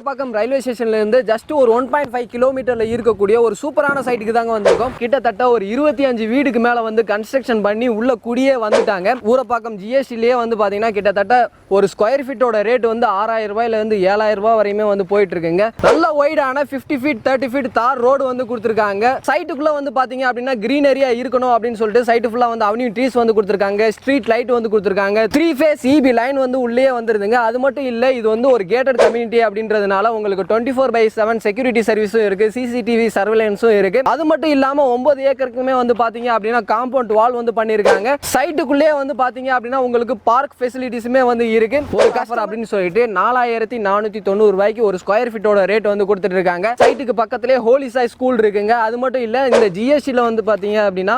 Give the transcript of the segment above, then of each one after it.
Urapakkam railway ஸ்டேஷன்ல இருந்து just ஒரு 1.5 கிலோமீட்டர்ல இருக்கக்கூடிய ஒரு சூப்பரான சைட்டுக்கு தாங்க வந்திருக்கோம். கிட்டத்தட்ட ஒரு 25 வீடுக்கு மேல வந்து கன்ஸ்ட்ரக்ஷன் பண்ணி உள்ள குடியே வந்துட்டாங்க. ஊரப்பாக்கம் ஜிஎஸ்டிலேயே வந்து பாத்தீங்கன்னா கிட்டத்தட்ட ஒரு ஸ்கொயர் ஃபீட்டோட ரேட் வந்து 6000 ரூபாயில இருந்து 7000 ரூபாய் வரையுமே வந்து போயிட்டு இருக்குங்க. நல்ல வைடான 50 ஃபீட் 30 ஃபீட் தார் ரோடு வந்து கொடுத்துருக்காங்க. சைட்டுக்குள்ள வந்து பாத்தீங்க அப்படின்னா கிரீன் ஏரியா இருக்கணும் அப்படின்னு சொல்லிட்டு சைட்டு ஃபுல்லா வந்து அவென்யூ ட்ரீஸ் வந்து கொடுத்துருக்காங்க. ஸ்ட்ரீட் லைட் வந்து கொடுத்துருக்காங்க. 3 ஃபேஸ் இபி லைன் வந்து உள்ளே வந்துருதுங்க. அது மட்டும் இல்ல, இது வந்து ஒரு கேட்டட் கம்யூனிட்டி அப்படின்றதுனால உங்களுக்கு 24/7 செக்யூரிட்டி சர்வீஸும் இருக்கு, சிசிடிவி சர்வேலன்ஸும் இருக்கு. அது மட்டும் இல்லாம 9 ஏக்கருக்குமே வந்து பாத்தீங்க அப்படின்னா காம்பவுண்ட் வால் வந்து பண்ணிருக்காங்க. சைட்டுக்குள்ளே வந்து பாத்தீங்க அப்படின்னா உங்களுக்கு பார்க் ஃபெசிலிட்டிஸுமே வந்து இருக்கு. ஒரு காஃபர் அப்படின்னு சொல்லிட்டு 4490 ரூபாய்க்கு ஒரு ஸ்கொயர் ஃபீட்டோட ரேட் வந்து கொடுத்துட்டு இருக்காங்க. சைட்டுக்கு பக்கத்திலே ஹோலி சாய் ஸ்கூல் இருக்குங்க. அது மட்டும் இல்ல, இந்த ஜிஎஸ்டில வந்து பாத்தீங்க அப்படின்னா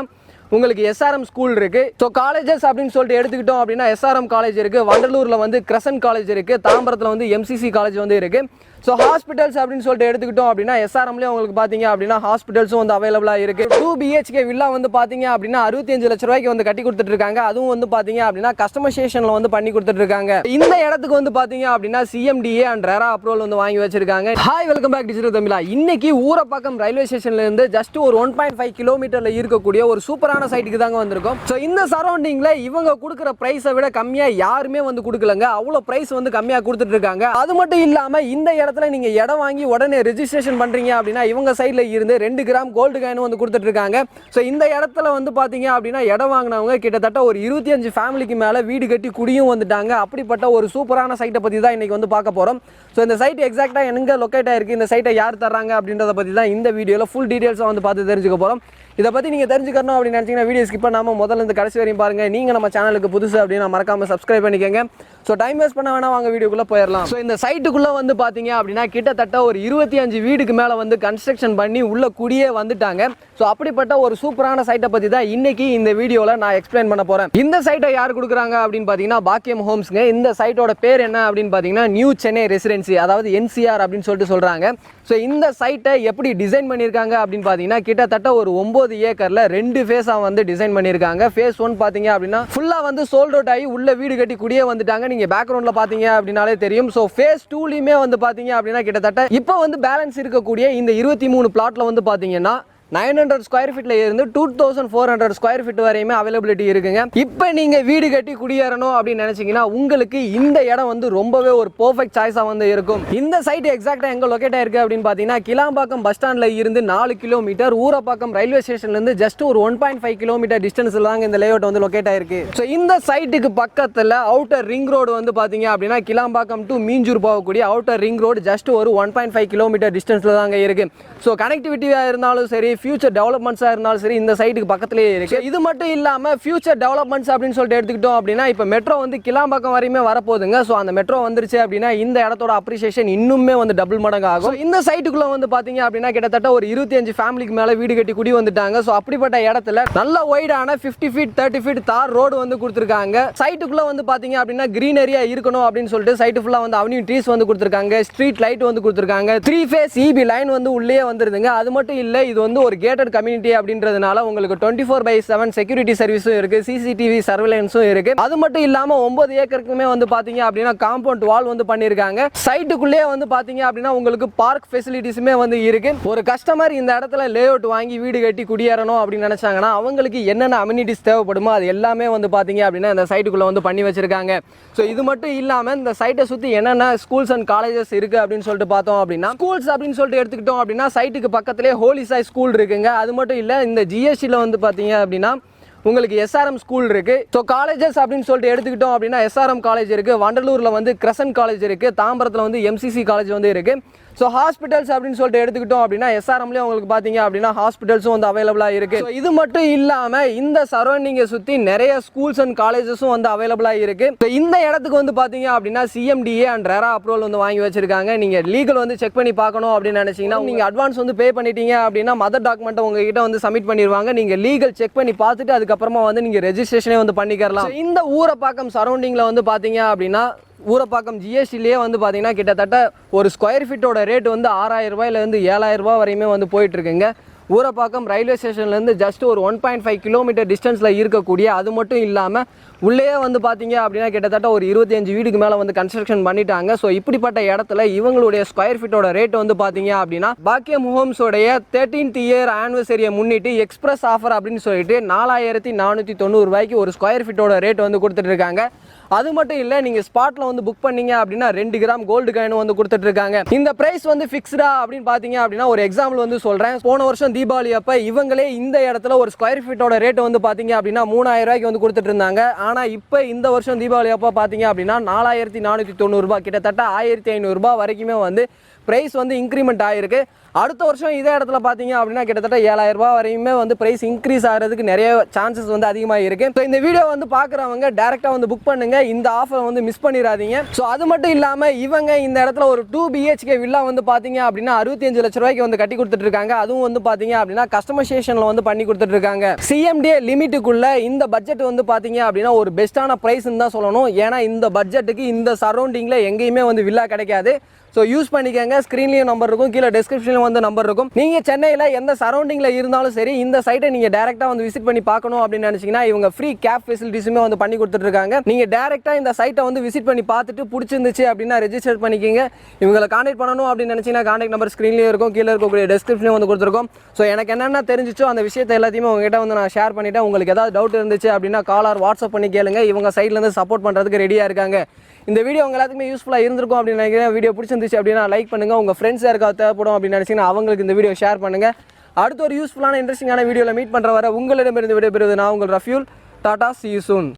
உங்களுக்கு எஸ்ஆர்எம் ஸ்கூல் இருக்கு. ஸோ காலேஜஸ் அப்படின்னு சொல்லிட்டு எடுத்துக்கிட்டோம் அப்படின்னா எஸ்ஆர்எம் காலேஜ் இருக்கு, வண்டலூர்ல வந்து கிரசன்ட் காலேஜ் இருக்கு, தாம்பரத்தில் வந்து எம்சிசி காலேஜ் வந்து இருக்கு. ஸோ ஹாஸ்பிட்டல்ஸ் அப்படின்னு சொல்லிட்டு எடுத்துக்கிட்டோம் அப்படின்னா எஸ்ஆர்எம்லேயே உங்களுக்கு பார்த்தீங்க அப்படின்னா ஹாஸ்பிட்டல்ஸும் வந்து அவைலபிளாக இருக்கு. 2 BHK வில்லா வந்து பார்த்தீங்க அப்படின்னா 65 லட்ச ரூபாய்க்கு வந்து கட்டி கொடுத்துட்டு இருக்காங்க. அதுவும் வந்து பார்த்தீங்க அப்படின்னா கஸ்டமைசேஷன்ல வந்து பண்ணி கொடுத்துட்டு இருக்காங்க. இந்த இடத்துக்கு வந்து பார்த்தீங்க அப்படின்னா CMDA அண்ட் ரெரா அப்ரூவல் வந்து வாங்கி வச்சிருக்காங்க. ஹாய், வெல்கம் பேக் டிஜிட்டல் தமிழா. இன்னைக்கு ஊரப்பாக்கம் ரயில்வே ஸ்டேஷன்ல இருந்து ஜஸ்ட் ஒரு 1.5 கிலோமீட்டர்ல இருக்கக்கூடிய ஒரு சூப்பரான சைட்டுக்கு தாங்க வந்திருக்கோம். ஸோ இந்த சரௌண்டிங்ல இவங்க கொடுக்குற பிரைஸை விட கம்மியா யாருமே வந்து கொடுக்கலங்க. அவ்வளோ பிரைஸ் வந்து கம்மியா கொடுத்துட்டு இருக்காங்க. அது மட்டும் இல்லாம இந்த இடத்துல நீங்க இடம் வாங்கி உடனே ரெஜிஸ்ட்ரேஷன் பண்றீங்க அப்படின்னா இவங்க சைடுல இருந்து 2 கிராம் கோல்டு காயின் வந்து கொடுத்துட்டு இருக்காங்க. ஸோ இந்த இடத்துல வந்து பாத்தீங்க அப்படின்னா இடம் வாங்கினவங்க கிட்டத்தட்ட ஒரு 25 ஃபேமிலிக்கு மேல வீடு கட்டி குடியும் வந்துட்டாங்க. அப்படிப்பட்ட ஒரு சூப்பரான சைட்டை பத்தி தான் இன்னைக்கு வந்து பார்க்க போறோம். ஸோ இந்த சைட் எக்ஸாக்டா எங்க லொக்கேட் ஆயிருக்கு, இந்த சைட்டை யார் தர்றாங்க அப்படின்றத பத்தி தான் இந்த வீடியோல ஃபுல் டீடைல்ஸா வந்து பார்த்து தெரிஞ்சுக்க போறோம். இதை பத்தி நீங்க தெரிஞ்சுக்கணும் அப்படின்னு நினைச்சீங்கன்னா வீடியோ ஸ்கிப் பண்ணாம முதல்ல இருந்து கடைசி வரையும் பாருங்க. நீங்க நம்ம சேனலுக்கு புதுசு அப்படின்னா மறக்காம சப்ஸ்கிரைப் பண்ணிக்கங்க. ஸோ டைம் வேஸ்ட் பண்ண வேணா, வாங்க வீடியோக்குள்ள போயிடலாம். ஸோ இந்த சைட்டுக்குள்ள வந்து பாத்தீங்க அப்படின்னா கிட்டத்தட்ட ஒரு 25 வீடுக்கு மேல வந்து கன்ஸ்ட்ரக்ஷன் பண்ணி உள்ள குடியே வந்துட்டாங்க. ஸோ அப்படிப்பட்ட ஒரு சூப்பரான சைட்டை பத்தி தான் இன்னைக்கு இந்த வீடியோல நான் எக்ஸ்பிளைன் பண்ண போறேன். இந்த சைட்டை யார் கொடுக்குறாங்க அப்படின்னு பாத்தீங்கன்னா பாக்கியம் ஹோம்ஸ்ங்க. இந்த சைட்டோட பேர் என்ன அப்படின்னு பாத்தீங்கன்னா நியூ சென்னை ரெசிடென்சி, அதாவது NCR அப்படின்னு சொல்லிட்டு சொல்றாங்க. ஸோ இந்த சைட்டை எப்படி டிசைன் பண்ணியிருக்காங்க அப்படின்னு பாத்தீங்கன்னா கிட்டத்தட்ட ஒரு 9 ஏக்கர்ல 2 ஃபேஸா வந்து டிசைன் பண்ணியிருக்காங்க. ஃபேஸ் 1 பாத்தீங்க அப்படின்னா ஃபுல்லா வந்து சோல்ட் அவுட் ஆகி உள்ள வீடு கட்டி குடியே வந்துட்டாங்க. நீங்க பேக்ரவுண்ட்ல பாத்தீங்க அப்படின்னாலே தெரியும். ஸோ ஃபேஸ் 2லயுமே வந்து பாத்தீங்க அப்படின்னா கிட்டத்தட்ட இப்போ வந்து பேலன்ஸ் இருக்கக்கூடிய இந்த 23 பிளாட்ல வந்து பாத்தீங்கன்னா 900 ஸ்கொயர் ஃபீட்ல இருந்து 2400 ஸ்கொயர் ஃபீட் வரையுமே அவைலபிலிட்டி இருக்குங்க. இப்போ நீங்க வீடு கட்டி குடியேறணும் அப்படின்னு நினைச்சீங்கன்னா உங்களுக்கு இந்த இடம் வந்து ரொம்பவே ஒரு பெர்ஃபெக்ட் சாய்ஸா வந்து இருக்கும். இந்த சைட் எக்ஸாக்ட்டா எங்க லொகேட் ஆயிருக்கு அப்படின்னு பாத்தீங்கன்னா கிளாம்பாக்கம் பஸ் ஸ்டாண்ட்ல இருந்து 4 கிலோமீட்டர், ஊரப்பாக்கம் ரயில்வே ஸ்டேஷன்ல இருந்து ஜஸ்ட் ஒரு 1.5 கிலோமீட்டர் டிஸ்டன்ஸ்ல தாங்க இந்த லேஅவுட் வந்து லொகேட் ஆயிருக்கு. ஸோ இந்த சைட்டுக்கு பக்கத்துல அவுட்டர் ரிங் ரோடு வந்து பாத்தீங்க அப்படின்னா கிளாம்பாக்கம் டு மீஞ்சூர் போகக்கூடிய அவுட்டர் ரிங் ரோடு ஜஸ்ட் ஒரு 1.5 கிலோமீட்டர் டிஸ்டன்ஸ்ல தாங்க இருக்கு. ஸோ கனெக்டிவிட்டியா இருந்தாலும் சரி, ஃபியூச்சர் டெவலப்மெண்ட்ஸா இருந்தாலும் சரி, இந்த சைட்டுக்கு பக்கத்திலேயே இருக்கு. இது மட்டும் இல்லாம ஃபியூச்சர் டெவலப்மெண்ட்ஸ் அப்படின்னு சொல்லிட்டு எடுத்துக்கிட்டோம் அப்படின்னா இப்போ மெட்ரோ வந்து கிளாம்பாக்கம் வரையுமே வரப்போகுதுங்க. ஸோ அந்த மெட்ரோ வந்துருச்சு அப்படின்னா இந்த இடத்தோட அப்ரிசியேஷன் இன்னுமே வந்து டபுள் மடங்கு ஆகும். இந்த சைட்டுக்குள்ள வந்து பாத்தீங்க அப்படின்னா கிட்டத்தட்ட ஒரு 25 ஃபேமிலிக்கு மேல வீடு கட்டி குடி வந்துட்டாங்க. ஸோ அப்படிப்பட்ட இடத்துல நல்ல வைடான 50 ஃபீட் 30 ஃபீட் தார் ரோடு வந்து கொடுத்துருக்காங்க. சைட்டுக்குள்ள வந்து பாத்தீங்க அப்படின்னா கிரீன் ஏரியா இருக்கணும் அப்படின்னு சொல்லிட்டு சைட்டு ஃபுல்லா வந்து அவென்யூ ட்ரீஸ் வந்து கொடுத்துருக்காங்க. ஸ்ட்ரீட் லைட் வந்து கொடுத்துருக்காங்க. 3 ஃபேஸ் இபி லைன் வந்து உள்ளே வந்துருதுங்க. அது மட்டும் இல்ல, இது வந்து ஒரு கேட்டட் கம்யூனிட்டி அப்படின்றதுனால உங்களுக்கு 24/7 செக்யூரிட்டி சர்வீஸும் இருக்கு, சிசிடிவி சர்வேலன்ஸும் இருக்கு. அது மட்டும் இல்லாம 9 ஏக்கருக்குமே வந்து பாத்தீங்க அப்படின்னா காம்பவுண்ட் வால் வந்து பண்ணிருக்காங்க. சைட்டுக்குள்ளே வந்து பாத்தீங்க அப்படின்னா உங்களுக்கு பார்க் ஃபெசிலிட்டிஸுமே வந்து இருக்கு. ஒரு கஸ்டமர் இந்த இடத்துல லேஅவுட் வாங்கி வீடு கட்டி குடியேறணும் அப்படின்னு நினைச்சாங்கன்னா அவங்களுக்கு என்னென்ன அம்யூனிட்டிஸ் தேவைப்படுமோ அது எல்லாமே வந்து பாத்தீங்க அப்படின்னா இந்த சைட்டுக்குள்ள வந்து பண்ணி வச்சிருக்காங்க. ஸோ இது மட்டும் இல்லாம இந்த சைட்டை சுத்தி என்னென்ன ஸ்கூல்ஸ் அண்ட் காலேஜஸ் இருக்கு அப்படின்னு சொல்லிட்டு பார்த்தோம் அப்படின்னா ஸ்கூல்ஸ் அப்படின்னு சொல்லிட்டு எடுத்துக்கிட்டோம் அப்படின்னா சைட்டுக்கு பக்கத்திலே ஹோலி சாய் ஸ்கூல் இருக்குங்க. அது மட்டும் இல்ல, இந்த ஜிஎஸ்டில வந்து பாத்தீங்க அப்படின்னா உங்களுக்கு எஸ்ஆர்எம் ஸ்கூல் இருக்கு. ஸோ காலேஜஸ் அப்படின்னு சொல்லிட்டு எடுத்துக்கிட்டோம் அப்படின்னா எஸ்ஆர்எம் காலேஜ் இருக்கு, வண்டலூர்ல வந்து கிரசன்ட் காலேஜ் இருக்கு, தாம்பரத்தில் வந்து எம்சிசி காலேஜ் வந்து இருக்கு. ஸோ ஹாஸ்பிட்டல்ஸ் அப்படின்னு சொல்லிட்டு எடுத்துக்கிட்டோம் அப்படின்னா எஸ்ஆர்எம்லேயே உங்களுக்கு பார்த்தீங்க அப்படின்னா ஹாஸ்பிட்டல்ஸும் வந்து அவைலபிளாக இருக்கு. ஸோ இது மட்டும் இல்லாமல் இந்த சரௌண்டிங்கை சுற்றி நிறைய ஸ்கூல்ஸ் அண்ட் காலேஜஸும் வந்து அவைலபிளாக இருக்கு. ஸோ இந்த இடத்துக்கு வந்து பார்த்தீங்க அப்படின்னா CMDA அண்ட் ரெரா அப்ரூவல் வந்து வாங்கி வச்சிருக்காங்க. நீங்கள் லீகல் வந்து செக் பண்ணி பார்க்கணும் அப்படின்னு நினைச்சீங்கன்னா நீங்கள் அட்வான்ஸ் வந்து பே பண்ணிட்டீங்க அப்படின்னா மதர் டாக்குமெண்ட்டை உங்ககிட்ட வந்து சப்மிட் பண்ணிடுவாங்க. நீங்கள் லீகல் செக் பண்ணி பார்த்துட்டு அதுக்கப்புறமா வந்து நீங்கள் ரெஜிஸ்ட்ரேஷனே வந்து பண்ணிக்கலாம். இந்த ஊரப்பாக்கம் சரௌண்டிங்கில் வந்து பார்த்தீங்க அப்படின்னா ஊரப்பாக்கம் ஜிஎஸ்டிலேயே வந்து பார்த்தீங்கன்னா கிட்டத்தட்ட ஒரு ஸ்கொயர் ஃபீட்டோட ரேட் வந்து 6000 ரூபாயில இருந்து 7000 ரூபாய் வரையுமே வந்து போயிட்டு இருக்குங்க. ஊரப்பாக்கம் ரயில்வே ஸ்டேஷன்லேருந்து ஜஸ்ட் ஒரு 1.5 கிலோமீட்டர் டிஸ்டன்ஸில் இருக்கக்கூடிய, அது மட்டும் இல்லாமல் உள்ளே வந்து பார்த்தீங்க அப்படின்னா கிட்டத்தட்ட ஒரு 25 வீடுக்கு மேலே வந்து கன்ஸ்ட்ரக்ஷன் பண்ணிட்டாங்க. ஸோ இப்படிப்பட்ட இடத்துல இவங்களுடைய ஸ்கொயர் ஃபீட்டோட ரேட் வந்து பார்த்தீங்க அப்படின்னா பாக்கியம் ஹோம்ஸோடைய 13th இயர் ஆனிவர்சரியை முன்னிட்டு எக்ஸ்பிரஸ் ஆஃபர் அப்படின்னு சொல்லிட்டு 4490 ரூபாய்க்கு ஒரு ஸ்கொயர் ஃபீட்டோட ரேட் வந்து கொடுத்துட்டு இருக்காங்க. அது மட்டும் இல்லை, நீங்கள் ஸ்பாட்டில் வந்து புக் பண்ணீங்க அப்படின்னா 2 கிராம் கோல்டு காயினும் வந்து கொடுத்துட்டு இருக்காங்க. இந்த பிரைஸ் வந்து ஃபிக்ஸ்டா அப்படின்னு பார்த்தீங்க அப்படின்னா ஒரு எக்ஸாம்பிள் வந்து சொல்கிறேன். போன வருஷம் தீபாவளி அப்போ இவங்களே இந்த இடத்துல ஒரு ஸ்கொயர் ஃபீட்டோட ரேட் வந்து பார்த்தீங்க அப்படின்னா 3000 ரூபாய்க்கு வந்து கொடுத்துட்டு இருந்தாங்க. ஆனால் இப்போ இந்த வருஷம் தீபாவளி அப்போ பார்த்தீங்க அப்படின்னா 4490 ரூபாய், கிட்டத்தட்ட 1500 ரூபாய் வரைக்குமே வந்து ப்ரைஸ் வந்து இன்க்ரிமெண்ட் ஆகிருக்கு. அடுத்த வருஷம் இதே இடத்துல பார்த்தீங்க அப்படின்னா கிட்டத்தட்ட 7000 ரூபாய் வரையுமே வந்து ப்ரைஸ் இன்க்ரீஸ் ஆகிறதுக்கு நிறைய சான்சஸ் வந்து அதிகமாக இருக்குது. ஸோ இந்த வீடியோ வந்து பார்க்குறவங்க டேரெக்டாக வந்து புக் பண்ணுங்கள், இந்த ஆஃபர் வந்து மிஸ் பண்ணிடாதீங்க. ஸோ அது மட்டும் இல்லாமல் இவங்க இந்த இடத்துல ஒரு 2 BHK வில்லா வந்து பார்த்தீங்க அப்படின்னா 65 லட்ச ரூபாய்க்கு வந்து கட்டி கொடுத்துட்ருக்காங்க. அதுவும் வந்து பார்த்தீங்க அப்படின்னா கஸ்டமைசேஷனில் வந்து பண்ணி கொடுத்துட்ருக்காங்க. CMDA லிமிட்டுக்குள்ளே இந்த பட்ஜெட் வந்து பார்த்தீங்க அப்படின்னா ஒரு பெஸ்ட்டான ப்ரைஸ்ன்னு தான் சொல்லணும். ஏன்னா இந்த பட்ஜெட்டுக்கு இந்த சரௌண்டிங்கில் எங்கேயுமே வந்து வில்லா கிடைக்காது. ஸோ யூஸ் பண்ணிக்கங்க. ஸ்க்ரீன்லேயும் நம்பர் இருக்கும், கீழே டிஸ்கிரிப்ஷன்லையும் வந்து நம்பர் இருக்கும். நீங்கள் சென்னையில் எந்த சரௌண்டிங்கில் இருந்தாலும் சரி, இந்த சைட்டை நீங்கள் டேரெக்டாக வந்து விசிட் பண்ணி பார்க்கணும் அப்படின்னு நினச்சிங்கன்னா இவங்க ஃப்ரீ கேப் ஃபெசிலிட்டிஸுமே வந்து பண்ணி கொடுத்துட்ருக்காங்க. நீங்கள் டேரெக்டாக இந்த சைட்டை வந்து விசிட் பண்ணி பார்த்துட்டு பிடிச்சிருந்துச்சு அப்படின்னா ரெஜிஸ்டர் பண்ணிக்கிங்க. இவங்களை கான்டாக்ட் பண்ணணும் அப்படின்னு நினச்சிங்கன்னா கான்டாக்ட் நம்பர் ஸ்க்ரீன்லேயும் இருக்கும், கீழே இருக்கக்கூடிய டிஸ்கிரிப்ஷன்லையும் வந்து கொடுத்துருக்கோம். ஸோ எனக்கு என்னென்ன தெரிஞ்சிச்சோ அந்த விஷயத்தை எல்லாத்தையுமே உங்ககிட்ட வந்து நான் ஷேர் பண்ணிவிட்டேன். உங்களுக்கு ஏதாவது டவுட் இருந்துச்சு அப்படின்னா கால் ஆர் வாட்ஸ்அப் பண்ணி கேளுங்க. இவங்க சைட்லேருந்து சப்போர்ட் பண்ணுறதுக்கு ரெடியாக இருக்காங்க. இந்த வீடியோ உங்க எல்லாத்துக்குமே யூஸ்ஃபுல்லாக இருந்திருக்கும் அப்படின்னு நினைக்கிறேன். வீடியோ பிடிச்சிருந்துச்சு அப்படின்னா லைக் பண்ணுங்க. உங்க ஃப்ரெண்ட்ஸ் யாருக்காவது தேவைப்படும் அப்படின்னு நினைச்சீங்கன்னா அவங்களுக்கு இந்த வீடியோ ஷேர் பண்ணுங்க. அடுத்த ஒரு யூஸ்ஃபுல்லான இன்ட்ரெஸ்டிங்கான வீடியோவில் மீட் பண்ற வரை உங்களிடமிருந்து விடைபெறுவது நான் உங்கள் Rafiul. Tata, see you soon.